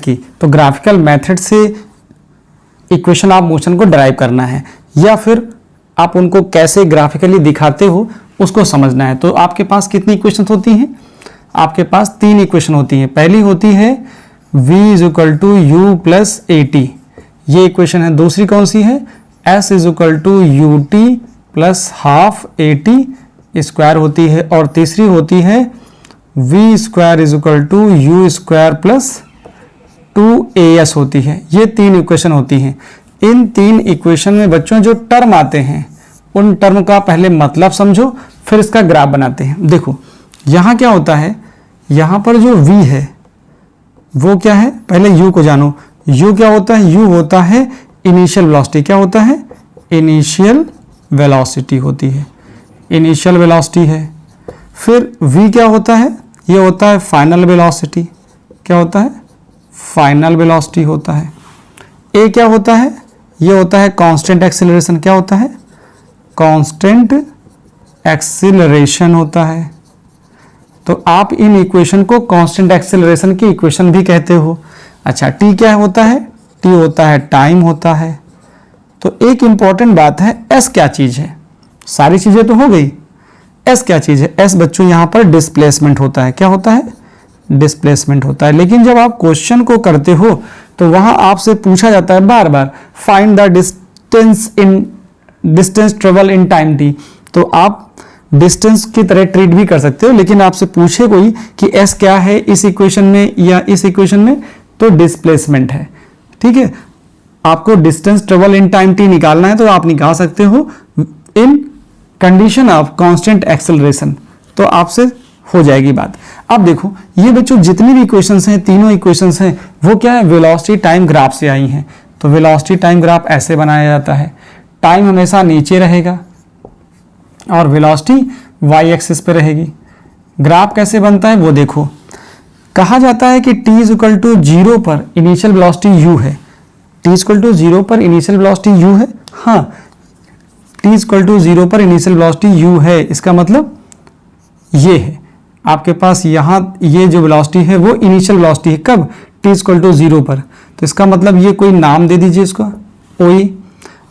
की, तो graphical method से इक्वेशन ऑफ मोशन को डराइव करना है, या फिर आप उनको कैसे ग्राफिकली दिखाते हो उसको समझना है। तो आपके पास कितनी इक्वेशन होती हैं? आपके पास 3 इक्वेशन होती हैं। पहली होती है v is to U plus A T, ये इक्वेशन है। दूसरी कौन सी है? s is to U T plus half A T square होती है। और तीसरी होती है v square is to U square plus 2as होती है। ये 3 इक्वेशन होती हैं। इन 3 इक्वेशन में बच्चों जो टर्म आते हैं उन टर्म का पहले मतलब समझो, फिर इसका ग्राफ बनाते हैं। देखो यहाँ क्या होता है, यहाँ पर जो v है वो क्या है, पहले u को जानो। u क्या होता है? u होता है इनिशियल वेलोसिटी। क्या होता है? इनिशियल वेलोसिटी होती है, इनिशियल वेलोसिटी है। फिर v क्या होता है? ये होता है फाइनल वेलोसिटी। क्या होता है? फाइनल वेलोसिटी होता है। a क्या होता है? ये होता है कांस्टेंट एक्सीलरेशन। क्या होता है? कांस्टेंट एक्सीलरेशन होता है। तो आप इन इक्वेशन को कांस्टेंट एक्सीलरेशन की इक्वेशन भी कहते हो। अच्छा, t क्या होता है? t होता है टाइम होता है। तो एक इंपॉर्टेंट बात है, s क्या चीज है? सारी चीजें तो हो गई, s क्या चीज है? s बच्चों यहाँ पर डिस्प्लेसमेंट होता है। क्या होता है? डिस्प्लेसमेंट होता है। लेकिन जब आप क्वेश्चन को करते हो तो वहां आपसे पूछा जाता है बार बार find the distance travel in time t। तो आप डिस्टेंस की तरह ट्रीट भी कर सकते हो, लेकिन आपसे पूछे कोई कि s क्या है इस इक्वेशन में या इस इक्वेशन में, तो डिस्प्लेसमेंट है। ठीक है, आपको distance travel in time t निकालना है तो आप निकाल सकते हो इन कंडीशन ऑफ कांस्टेंट एक्सेलरेशन, तो आपसे हो जाएगी बात। अब देखो ये बच्चों जितनी भी इक्वेशंस हैं, तीनों इक्वेशंस हैं, वो क्या है? वेलोसिटी टाइम ग्राफ से आई हैं। तो वेलोसिटी टाइम ग्राफ ऐसे बनाया जाता है, टाइम हमेशा नीचे रहेगा और वेलोसिटी वाई एक्सिस पे रहेगी। ग्राफ कैसे बनता है वो देखो। कहा जाता है कि t इज इक्वल टू 0 पर इनिशियल वेलोसिटी u है। t इज इक्वल टू 0 पर इनिशियल वेलोसिटी u है। हाँ, t इज इक्वल टू 0 पर इनिशियल वेलोसिटी u है। इसका मतलब ये है आपके पास यहाँ ये जो वेलोसिटी है वो इनिशियल वेलोसिटी है। कब? t इज इक्वल टू 0 पर। तो इसका मतलब ये कोई नाम दे दीजिए इसको OE।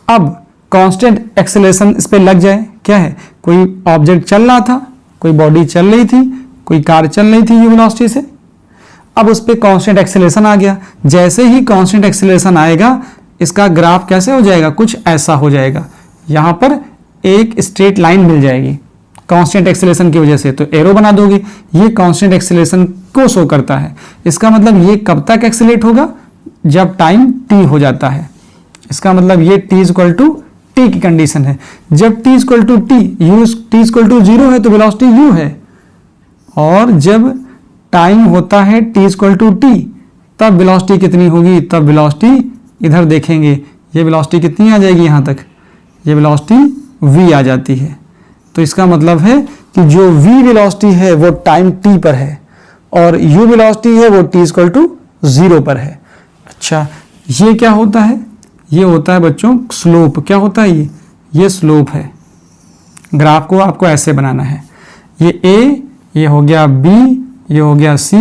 अब कांस्टेंट एक्सेलरेशन इस पे लग जाए। क्या है? कोई ऑब्जेक्ट चल रहा था, कोई बॉडी चल रही थी, कोई कार चल रही थी यू वेलोसिटी से। अब उस पे कांस्टेंट एक्सेलरेशन आ गया। जैसे ही कांस्टेंट एक्सेलरेशन आएगा इसका ग्राफ कैसे हो जाएगा? कुछ ऐसा हो जाएगा। यहाँ पर एक स्ट्रेट लाइन मिल जाएगी कांस्टेंट एक्सेलरेशन की वजह से, तो एरो बना दोगे। ये कांस्टेंट एक्सेलरेशन को शो करता है। इसका मतलब ये कब तक एक्सेलरेट होगा? जब टाइम t हो जाता है। इसका मतलब ये t is equal to t की कंडीशन है। जब t is equal to t, t is equal to 0 है तो वेलोसिटी u है। और जब टाइम होता है t is equal to t, तब वेलोसिटी कितनी होगी? तब वेलोसिटी इधर देखेंगे, ये वेलोसिटी कितनी आ जाएगी? यहाँ तक ये वेलोसिटी v आ जाती है। तो इसका मतलब है कि जो v वेलोसिटी है वो टाइम t पर है और u वेलोसिटी है वो t इज इक्वल टू 0 पर है। अच्छा, ये क्या होता है? ये होता है बच्चों स्लोप। क्या होता है? ये स्लोप है। ग्राफ को आपको ऐसे बनाना है, ये a, ये हो गया b, ये हो गया c,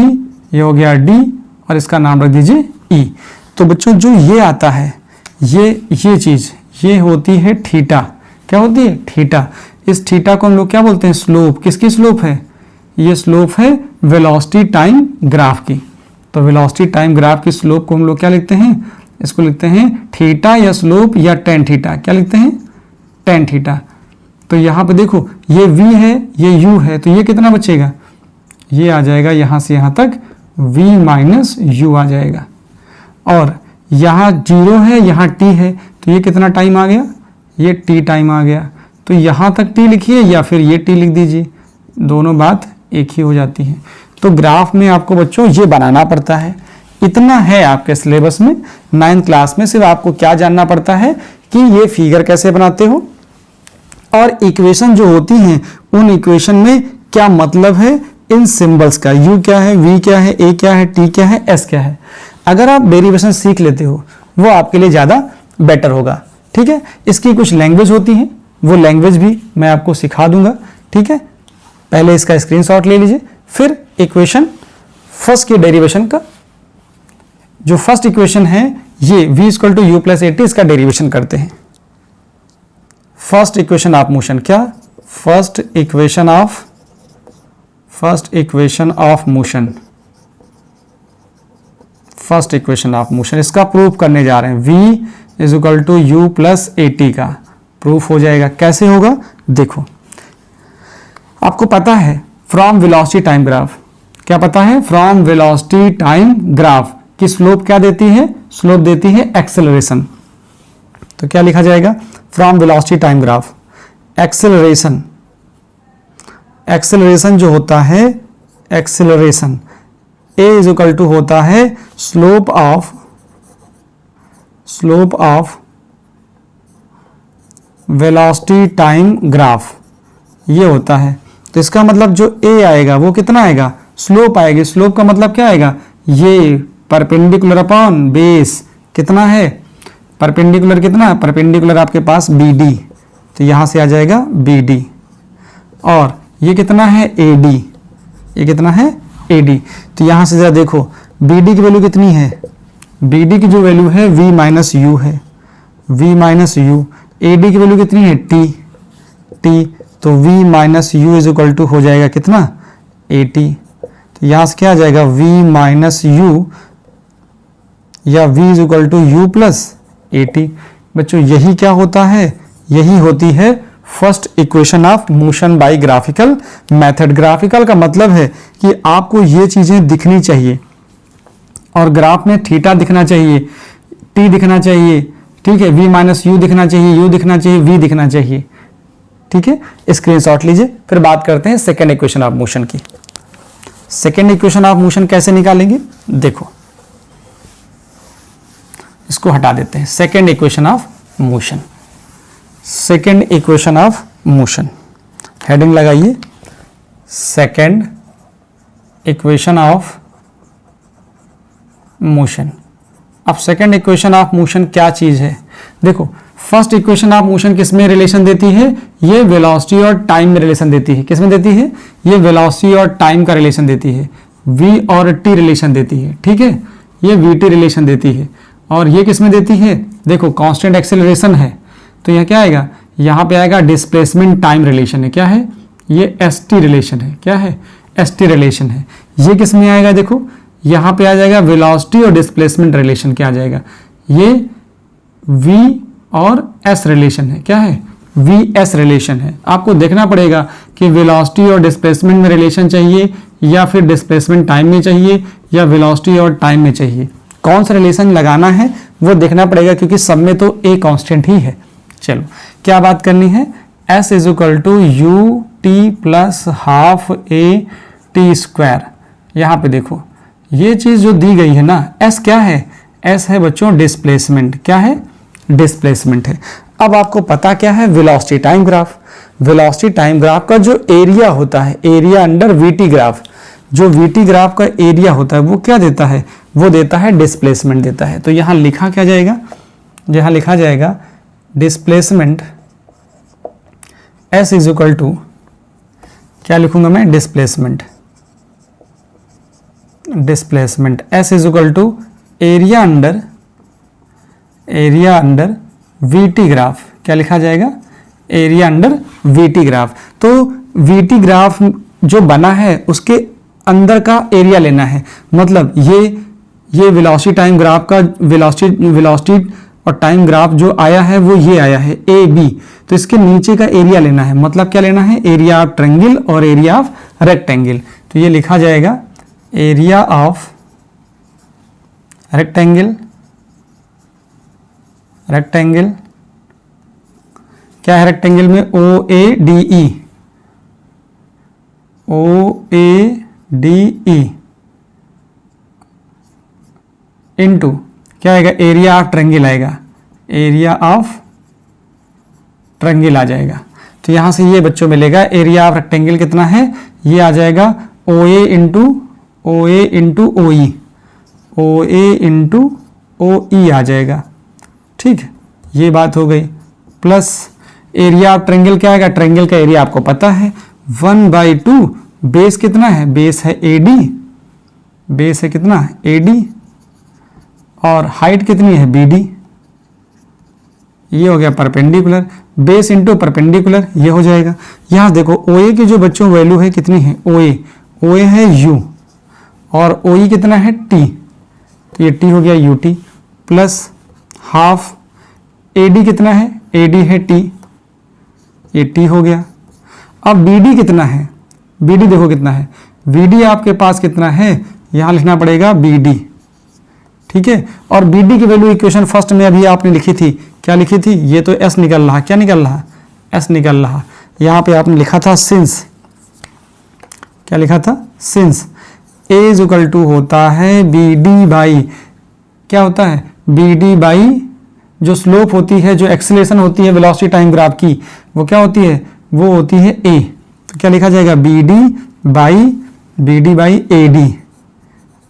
ये हो गया d और इसका नाम रख दीजिए e। तो बच्चों जो ये आता है ये चीज ये होती है थीटा। क्या होती है? थीटा। इस थीटा को हम लोग क्या बोलते हैं? स्लोप। किसकी स्लोप है? ये स्लोप है वेलोसिटी टाइम ग्राफ की। तो वेलोसिटी टाइम ग्राफ की स्लोप को हम लोग क्या लिखते हैं? इसको लिखते हैं थीटा या स्लोप या टेन थीटा। क्या लिखते हैं? Tan theta. तो यहाँ पे देखो ये v है, ये u है, तो ये कितना बचेगा? ये आ जाएगा यहाँ से यहाँ तक v माइनस u आ जाएगा। और यहाँ 0 है, यहाँ t है, तो ये कितना टाइम आ गया? ये t टाइम आ गया। तो यहाँ तक t लिखिए या फिर ये t लिख दीजिए, दोनों बात एक ही हो जाती है। तो ग्राफ में आपको बच्चों ये बनाना पड़ता है। इतना है आपके सिलेबस में। 9th क्लास में सिर्फ आपको क्या जानना पड़ता है कि ये फिगर कैसे बनाते हो और इक्वेशन जो होती हैं उन इक्वेशन में क्या मतलब है इन सिंबल्स का। u क्या है, v क्या है, a क्या है, t क्या है, s क्या है। अगर आप डेरिवेशन सीख लेते हो वो आपके लिए ज़्यादा बेटर होगा। ठीक है, इसकी कुछ लैंग्वेज होती हैं, वो लैंग्वेज भी मैं आपको सिखा दूंगा। ठीक है, पहले इसका स्क्रीनशॉट ले लीजिए, फिर इक्वेशन फर्स्ट की डेरिवेशन का जो फर्स्ट इक्वेशन है ये v equal to U plus AT, इसका डेरिवेशन करते हैं। फर्स्ट इक्वेशन ऑफ मोशन, क्या? First equation of motion, first equation of motion, इसका प्रूफ करने जा रहे हैं। v is equal to U plus AT का प्रूफ हो जाएगा। कैसे होगा देखो, आपको पता है फ्रॉम वेलोसिटी टाइम ग्राफ, क्या पता है? फ्रॉम वेलोसिटी टाइम ग्राफ की स्लोप क्या देती है? स्लोप देती है एक्सेलरेशन। तो क्या लिखा जाएगा? From velocity time graph acceleration, acceleration जो होता है, acceleration a is equal to होता है slope of velocity time graph, ये होता है। तो इसका मतलब जो a आएगा वो कितना आएगा? स्लोप आएगी। स्लोप का मतलब क्या आएगा? ये परपेंडिकुलर अपॉन बेस कितना है? परपेंडिकुलर कितना है? परपेंडिकुलर आपके पास BD, तो यहां से आ जाएगा BD, और ये कितना है? AD, ये कितना है? AD। तो यहां से जरा देखो BD की वैल्यू कितनी है? BD की जो वैल्यू है V माइनस यू है, V माइनस यू। AD की वैल्यू कितनी है? T। तो V minus U is equal to हो जाएगा कितना? AT। तो यहां से क्या आ जाएगा? V माइनस यू या V is equal to U plus AT। बच्चों यही क्या होता है? यही होती है first equation of motion by graphical method. Graphical का मतलब है कि आपको ये चीजें दिखनी चाहिए, और ग्राफ में थीटा दिखना चाहिए, टी दिखना चाहिए, ठीक है, v माइनस यू दिखना चाहिए, u दिखना चाहिए, v दिखना चाहिए, ठीक है। स्क्रीनशॉट लीजिए। फिर बात करते हैं सेकेंड इक्वेशन ऑफ मोशन की। सेकेंड इक्वेशन ऑफ मोशन कैसे निकालेंगे देखो, इसको हटा देते हैं। Second equation of motion, second equation of motion, heading लगाइए, सेकेंड इक्वेशन ऑफ मोशन। अब सेकेंड इक्वेशन ऑफ मोशन क्या चीज है देखो, फर्स्ट इक्वेशन ऑफ मोशन किसमें रिलेशन देती है? ये वेलोसिटी और टाइम में रिलेशन देती है। किसमें देती है? ये वेलोसिटी और टाइम का रिलेशन देती है, v और t रिलेशन देती है, ठीक है, ये vt रिलेशन देती है। और ये किसमें देती है? देखो कांस्टेंट एक्सेलरेशन है, तो यह क्या आएगा? यहाँ पे आएगा डिस्प्लेसमेंट टाइम रिलेशन है, क्या है? ये st रिलेशन है, क्या है? st रिलेशन है। ये किस में आएगा? देखो यहाँ पे आ जाएगा वेलोसिटी और डिस्प्लेसमेंट रिलेशन, क्या आ जाएगा? ये v और s रिलेशन है, क्या है? vs रिलेशन है। आपको देखना पड़ेगा कि वेलोसिटी और डिस्प्लेसमेंट में रिलेशन चाहिए, या फिर डिस्प्लेसमेंट टाइम में चाहिए, या वेलोसिटी और टाइम में चाहिए। कौन सा रिलेशन लगाना है वो देखना पड़ेगा, क्योंकि सब में तो a कांस्टेंट ही है। चलो क्या बात करनी है? s is equal to U T plus half a t square. यहाँ पे देखो ये चीज जो दी गई है ना, s क्या है? s है बच्चों डिस्प्लेसमेंट, क्या है? डिस्प्लेसमेंट है। अब आपको पता क्या है? Velocity time graph. Velocity time graph का जो एरिया होता है, एरिया अंडर वीटी ग्राफ, जो वीटी ग्राफ का एरिया होता है वो क्या देता है? वो देता है डिस्प्लेसमेंट देता है। तो यहां लिखा क्या जाएगा? यहां लिखा जाएगा displacement s is equal to, क्या लिखूंगा मैं? Displacement, displacement s is equal to area under VT graph. क्या लिखा जाएगा? Area under VT graph. तो वीटी ग्राफ जो बना है उसके अंदर का एरिया लेना है। मतलब ये वेलोसिटी टाइम ग्राफ का वेलोसिटी और टाइम ग्राफ जो आया है वो ये आया है ए बी, तो इसके नीचे का एरिया लेना है। मतलब क्या लेना है? एरिया ऑफ ट्रायंगल और एरिया ऑफ रेक्टेंगल। तो ये लिखा जाएगा एरिया ऑफ रेक्टेंगल, रेक्टेंगल क्या है रेक्टेंगल में? ओ ए डी ई इंटू क्या आएगा? एरिया ऑफ ट्रायंगल आएगा, एरिया ऑफ ट्रायंगल आ जाएगा। तो यहां से ये बच्चों मिलेगा एरिया ऑफ रेक्टेंगल कितना है? ये आ जाएगा ओ ए इंटू ओ ई आ जाएगा, ठीक है, ये बात हो गई। प्लस एरिया ऑफ ट्रायंगल क्या आएगा? ट्रायंगल का एरिया आपको पता है 1/2, बेस कितना है? बेस है AD, बेस है कितना? AD, और हाइट कितनी है BD, ये हो गया परपेंडिकुलर, बेस इंटू परपेंडिकुलर, ये हो जाएगा। यहाँ देखो OA की जो बच्चों वैल्यू है कितनी है, OA है U और OE कितना है T, तो ये T हो गया UT प्लस हाफ AD कितना है, AD है T, ये T हो गया। अब BD कितना है, BD देखो कितना है, BD आपके पास कितना है, यहाँ लिखना पड़ेगा BD, ठीक है। और BD की वैल्यू इक्वेशन फर्स्ट में अभी आपने लिखी थी, क्या लिखी थी, ये तो S निकल रहा, क्या निकल रहा, S निकल रहा। यहाँ पे आपने लिखा था सिंस, क्या लिखा था, since A is equal to होता है BD बाई, क्या होता है, BD बाई जो स्लोप होती है, जो एक्सीलरेशन होती है वेलोसिटी टाइम ग्राफ की, वो क्या होती है, वो होती है A, तो क्या लिखा जाएगा BD बाई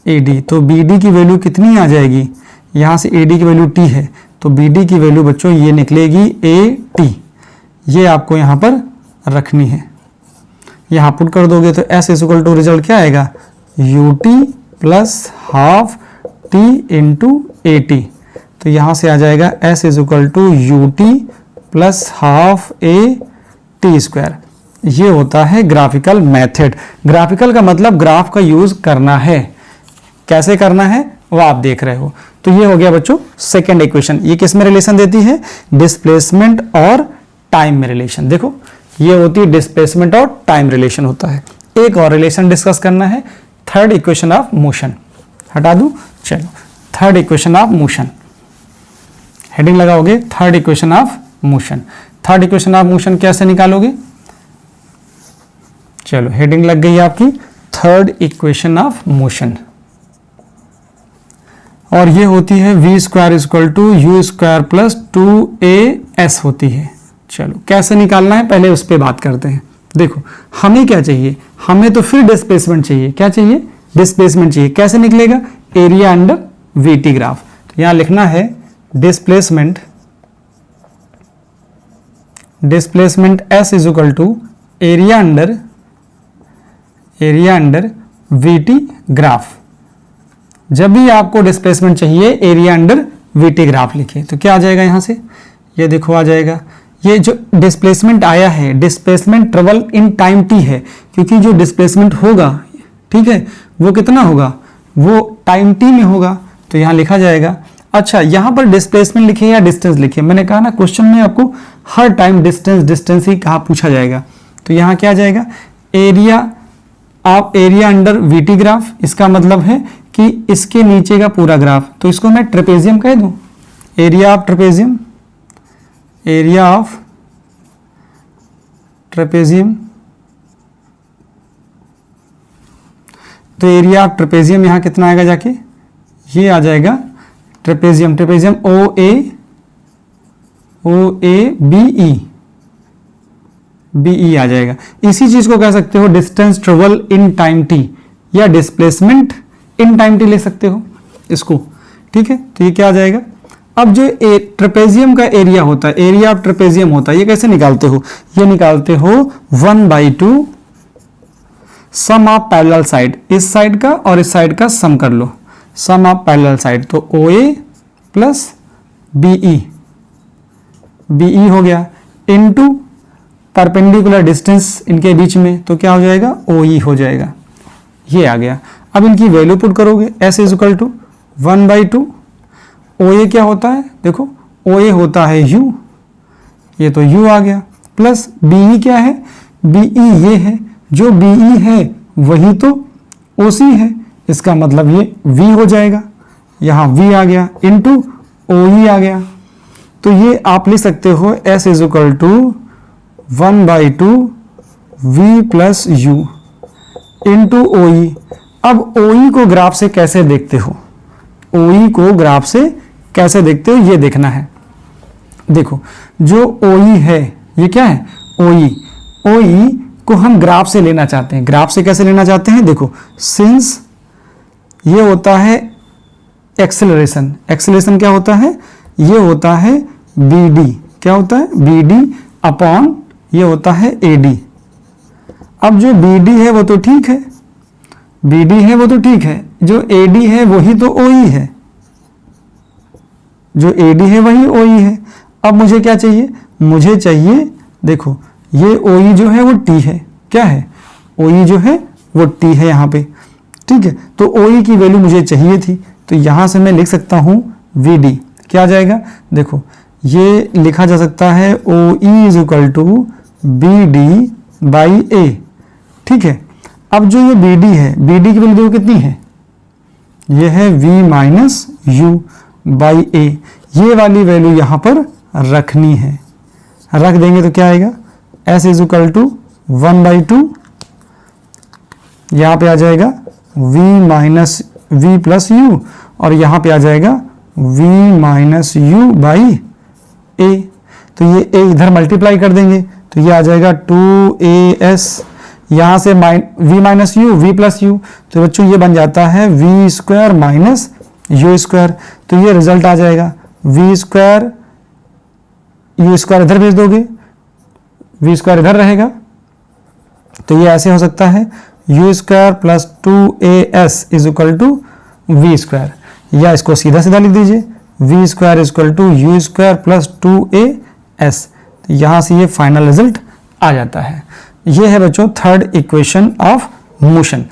AD, तो BD की वैल्यू कितनी आ जाएगी, यहाँ से AD की वैल्यू T है, तो BD की वैल्यू बच्चों ये निकलेगी AT, ये आपको यहाँ पर रखनी है। यहाँ पुट कर दोगे तो S is equal to result क्या आएगा, UT plus half T into AT, तो यहाँ से आ जाएगा S is equal to UT plus half AT square. ये होता है ग्राफिकल मेथड। ग्राफिकल का मतलब ग्राफ का यूज करना है, कैसे करना है वो आप देख रहे हो। तो ये हो गया बच्चों सेकेंड इक्वेशन। ये किस में रिलेशन देती है, डिस्प्लेसमेंट और टाइम में रिलेशन। देखो ये होती है डिस्प्लेसमेंट और टाइम रिलेशन होता है। एक और रिलेशन डिस्कस करना है, थर्ड इक्वेशन ऑफ मोशन। हटा दूं, चलो third equation of motion, heading लगाओगे third equation of motion. Third equation of motion कैसे निकालोगे, चलो हेडिंग लग गई आपकी थर्ड इक्वेशन ऑफ मोशन, और ये होती है v square equal to u square plus 2as होती है। चलो कैसे निकालना है पहले उस पर बात करते हैं। देखो हमें क्या चाहिए, हमें तो फिर डिस्प्लेसमेंट चाहिए, क्या चाहिए, डिस्प्लेसमेंट चाहिए। कैसे निकलेगा, एरिया अंडर VT ग्राफ। तो यहां लिखना है displacement S is equal to area under VT graph. जब भी आपको डिस्प्लेसमेंट चाहिए एरिया अंडर VT ग्राफ लिखिए, तो क्या आ जाएगा यहाँ से, ये देखो आ जाएगा, ये जो डिस्प्लेसमेंट आया है, displacement travel in time T है, क्योंकि जो डिस्प्लेसमेंट होगा, ठीक है, वो कितना होगा, वो टाइम T में होगा, तो यहाँ लिखा जाएगा। अच्छा यहाँ पर डिस्प्लेसमेंट लिखिए या डिस्टेंस लिखिए, मैंने कहा ना क्वेश्चन में आपको हर टाइम डिस्टेंस ही कहा पूछा जाएगा। तो यहाँ क्या आ जाएगा, एरिया अंडर VT ग्राफ, इसका मतलब है कि इसके नीचे का पूरा ग्राफ, तो इसको मैं ट्रेपेजियम कह दूं, एरिया ऑफ ट्रेपेजियम, तो एरिया ऑफ ट्रेपेजियम यहाँ कितना आएगा जाके, ये आ जाएगा ट्रेपेजियम BE आ जाएगा। इसी चीज को कह सकते हो distance travel in time T या डिस्प्लेसमेंट इन टाइम T ले सकते हो इसको, ठीक है। तो ये क्या आ जाएगा, अब जो ट्रेपेजियम का एरिया होता है, एरिया ऑफ ट्रेपेजियम होता है, ये कैसे निकालते हो, ये निकालते हो 1/2 सम ऑफ पैरेलल साइड, इस साइड का और इस साइड का सम कर लो, सम ऑफ पैरेलल साइड, तो OA प्लस BE हो गया इनटू परपेंडिकुलर डिस्टेंस इनके बीच में, तो क्या हो जाएगा, OE हो जाएगा, ये आ गया। अब इनकी वैल्यू पुट करोगे, S is equal to 1/2, OA क्या होता है, देखो OA होता है U, ये तो U आ गया, प्लस BE क्या है, BE ये है, जो BE है वही तो OC है, इसका मतलब ये V हो जाएगा, यहाँ V आ गया इनटू OE आ गया। तो ये आप लिख सकते हो S is equal to 1/2 V plus U into OE। अब OE को ग्राफ से कैसे देखते हो, OE को ग्राफ से कैसे देखते हो ये देखना है। देखो जो OE है ये क्या है, OE को हम ग्राफ से लेना चाहते हैं। ग्राफ से कैसे लेना चाहते हैं, देखो सिंस ये होता है एक्सेलरेशन क्या होता है, ये होता है BD, क्या होता है BD अपॉन ये होता है AD। अब जो BD है वो तो ठीक है, जो AD है वही तो OE है, जो AD है वही OE है। अब मुझे क्या चाहिए, मुझे चाहिए, देखो ये OE जो है वो T है, क्या है, OE जो है वो T है यहाँ पे, ठीक है। तो OE की वैल्यू मुझे चाहिए थी, तो यहाँ से मैं लिख सकता हूँ VD, क्या आ जाएगा, देखो ये लिखा जा सकता है OE is equal to BD by A, ठीक है। अब जो ये BD है, BD की वैल्यू कितनी है, ये है V minus U by A, ये वाली वैल्यू यहाँ पर रखनी है, रख देंगे तो क्या आएगा, S इज इक्वल टू 1/2, यहाँ पे आ जाएगा V minus V plus U, और यहाँ पे आ जाएगा V minus U by A। तो ये A इधर मल्टीप्लाई कर देंगे तो ये आ जाएगा 2AS, यहाँ से V minus U, V plus U, तो बच्चों ये बन जाता है V square minus U square. तो ये रिजल्ट आ जाएगा V स्क्वायर, U स्क्वायर इधर भेज दोगे, V स्क्वायर इधर रहेगा, तो ये ऐसे हो सकता है U square plus 2AS is equal to V square, या इसको सीधा सीधा लिख दीजिए V square is equal to U square plus 2AS। तो यहाँ से ये फाइनल रिजल्ट आ जाता है। ये है बच्चों थर्ड इक्वेशन ऑफ मोशन।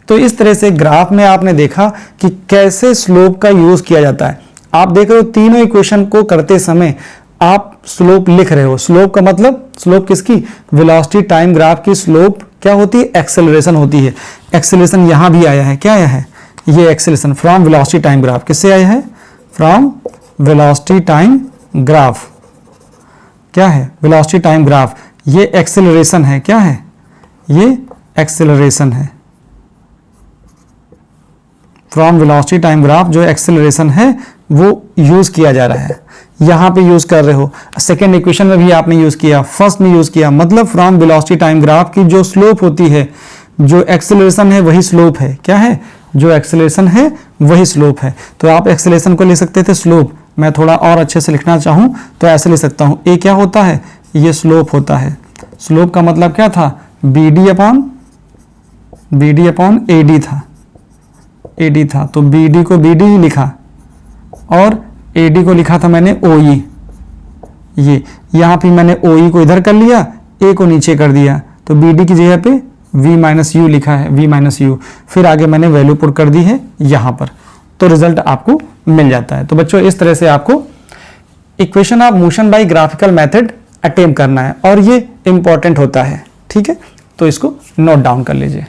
तो इस तरह से ग्राफ में आपने देखा कि कैसे स्लोप का यूज किया जाता है। आप देख रहे हो तीनों इक्वेशन को करते समय आप स्लोप लिख रहे हो। स्लोप का मतलब, स्लोप किसकी, वेलोसिटी टाइम ग्राफ की स्लोप क्या होती है, एक्सेलरेशन होती है। एक्सेलरेशन यहां भी आया है, क्या आया है, ये acceleration from velocity time graph, किससे आया है, फ्रॉम वेलोसिटी टाइम ग्राफ, क्या है, वेलोसिटी टाइम ग्राफ। ये एक्सेलरेशन है, क्या है, ये एक्सेलरेशन है फ्रॉम वेलोसिटी टाइम ग्राफ। जो एक्सेलरेशन है वो यूज किया जा रहा है, यहां पे यूज कर रहे हो। सेकेंड इक्वेशन में भी आपने यूज किया, फर्स्ट में यूज किया, मतलब फ्रॉम वेलोसिटी टाइम ग्राफ की जो स्लोप होती है, जो एक्सेलरेशन है वही स्लोप है, क्या है, जो एक्सेलरेशन है वही स्लोप है। तो आप एक्सेलरेशन को ले सकते थे स्लोप, मैं थोड़ा और अच्छे से लिखना चाहूं तो ऐसे लिख सकता हूं, ए क्या होता है, ये स्लोप होता है। स्लोप का मतलब क्या था, BD अपॉन AD था, AD था, तो BD को BD ही लिखा और AD को लिखा था मैंने OE। ये यहाँ पे मैंने OE को इधर कर लिया, A को नीचे कर दिया, तो BD की जगह पे V माइनस U लिखा है, V माइनस U, फिर आगे मैंने वैल्यू पुट कर दी है यहाँ पर, तो रिजल्ट आपको मिल जाता है। तो बच्चों इस तरह से आपको equation of motion by graphical method attempt करना है और ये इंपॉर्टेंट होता है, ठीक है। तो इसको नोट डाउन कर लीजिए।